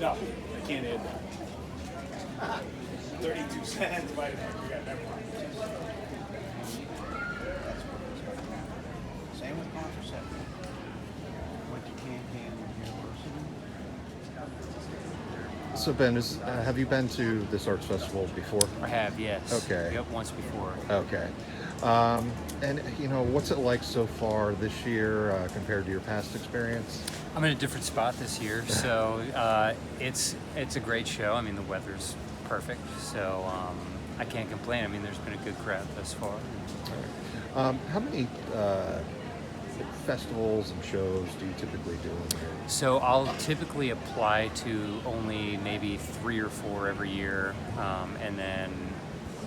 No, I can't add that. 32 cents. Wait a minute, we got that one. Same with contraception. Went to Cancan University. So Ben, have you been to this arts festival before? I have, yes. Okay. Yep, once before. Okay. And what's it like so far this year compared to your past experience? I'm in a different spot this year, so it's a great show. I mean, the weather's perfect, so I can't complain. I mean, there's been a good crowd thus far. How many festivals and shows do you typically do in here? So I'll typically apply to only maybe 3 or 4 every year, and then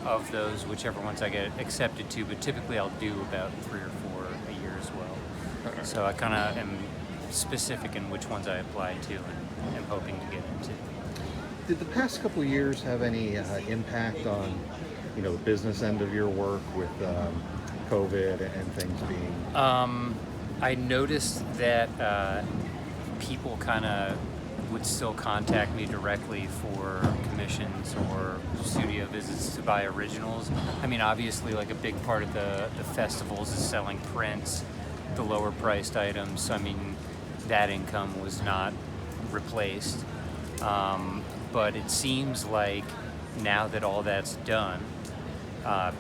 of those, whichever ones I get accepted to, but typically I'll do about 3 or 4 a year as well. Okay. So I kind of am specific in which ones I apply to and am hoping to get into. Did the past couple of years have any impact on, the business end of your work with COVID and things being? I noticed that people kind of would still contact me directly for commissions or studio visits to buy originals. I mean, obviously, like a big part of the festivals is selling prints, the lower priced items. So, I mean, that income was not replaced. But it seems like now that all that's done,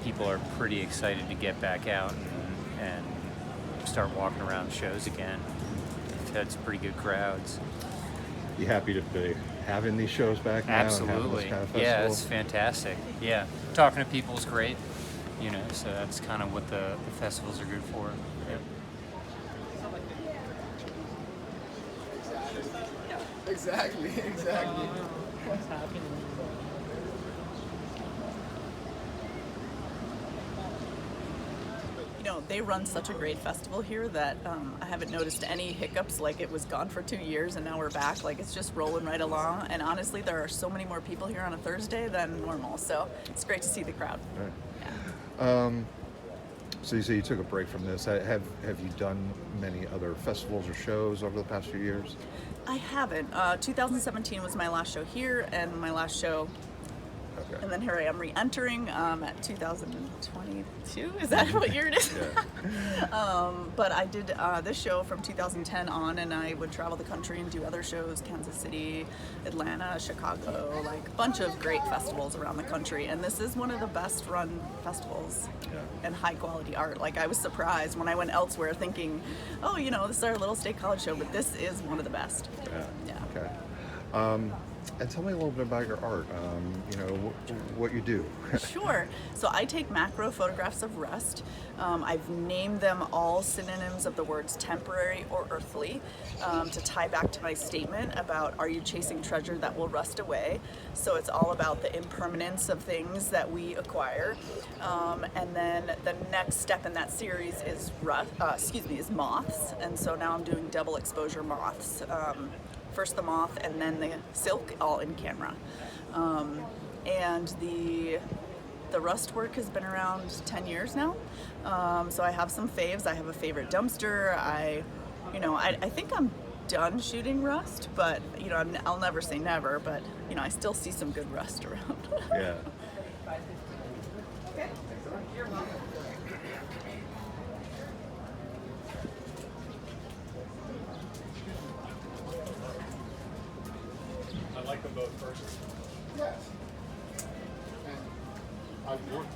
people are pretty excited to get back out and start walking around shows again. We've had some pretty good crowds. You happy to be having these shows back now? Absolutely. And having this kind of Yeah, festival? it's fantastic. Yeah, talking to people is great. So that's kind of what the festivals are good for. Yeah. Exactly. They run such a great festival here that I haven't noticed any hiccups. Like, it was gone for 2 years and now we're back. Like, it's just rolling right along. And honestly, there are so many more people here on a Thursday than normal. So it's great to see the crowd. Right. Yeah. So you say you took a break from this. Have you done many other festivals or shows over the past few years? I haven't. 2017 was my last show here and my last show. Okay. And then here I am re-entering at 2022. Is that what year it is? Yeah. But I did this show from 2010 on, and I would travel the country and do other shows, Kansas City, Atlanta, Chicago, like a bunch of great festivals around the country. And this is one of the best run festivals and high quality art. Like, I was surprised when I went elsewhere thinking, oh, this is our little state college show, but this is one of the best. Yeah. Okay. And tell me a little bit about your art, what you do. Sure. So I take macro photographs of rust. I've named them all synonyms of the words temporary or earthly to tie back to my statement about, are you chasing treasure that will rust away? So it's all about the impermanence of things that we acquire. And then the next step in that series is is moths. And so now I'm doing double exposure moths. First the moth and then the silk, all in camera. And the rust work has been around 10 years now. So I have some faves. I have a favorite dumpster. I think I'm done shooting rust, but I'll never say never, but I still see some good rust around. Yeah. I like them both first. Yes. And I worked.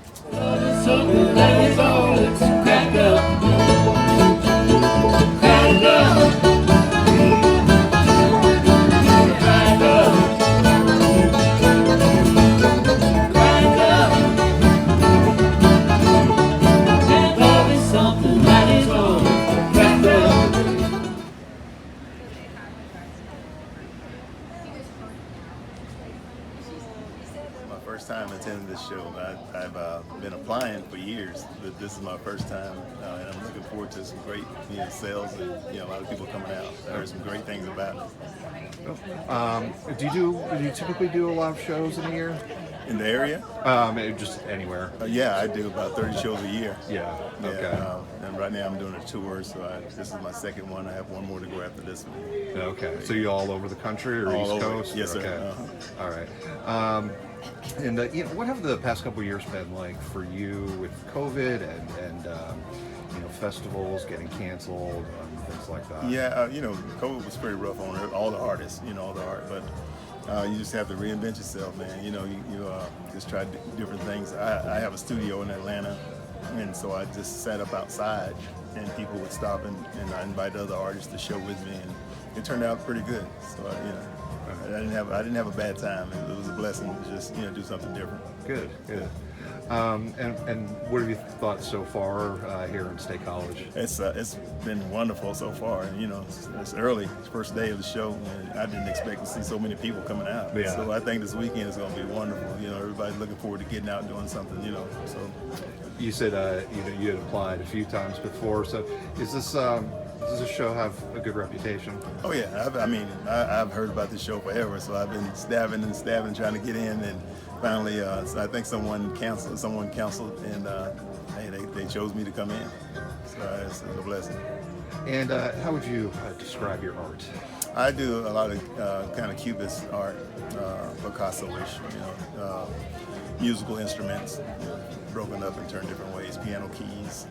First time attending this show. I've been applying for years, but this is my first time, and I'm looking forward to some great sales and a lot of people coming out. I heard some great things about it. Do you typically do a lot of shows in a year? In the area? Just anywhere. Yeah, I do about 30 shows a year. Yeah. Yeah, Okay. and right now I'm doing a tour, so this is my second one. I have one more to go after this one. Okay. So you all over the country or All East over. Coast? Yes, sir. Okay. All right. And what have the past couple of years been like for you with COVID and festivals getting canceled and things like that? Yeah, COVID was pretty rough on all the artists, all the art, but you just have to reinvent yourself, man. You just try different things. I have a studio in Atlanta, and so I just sat up outside, and people would stop, and I invite other artists to show with me, and it turned out pretty good. So I didn't have a bad time. It was a blessing to just do something different. Good. And what have you thought so far here in State College? It's been wonderful so far. It's early, it's the first day of the show, and I didn't expect to see so many people coming out. Yeah. So I think this weekend is going to be wonderful. Everybody's looking forward to getting out and doing something. So You said you had applied a few times before. So does this show have a good reputation? oh yeah, I've heard about this show forever. So I've been stabbing trying to get in, and finally, so I think someone canceled, and hey, they chose me to come in. So it's a blessing. And how would you describe your art? I do a lot of kind of cubist art, Picasso-ish, musical instruments, broken up and turned different ways, piano keys.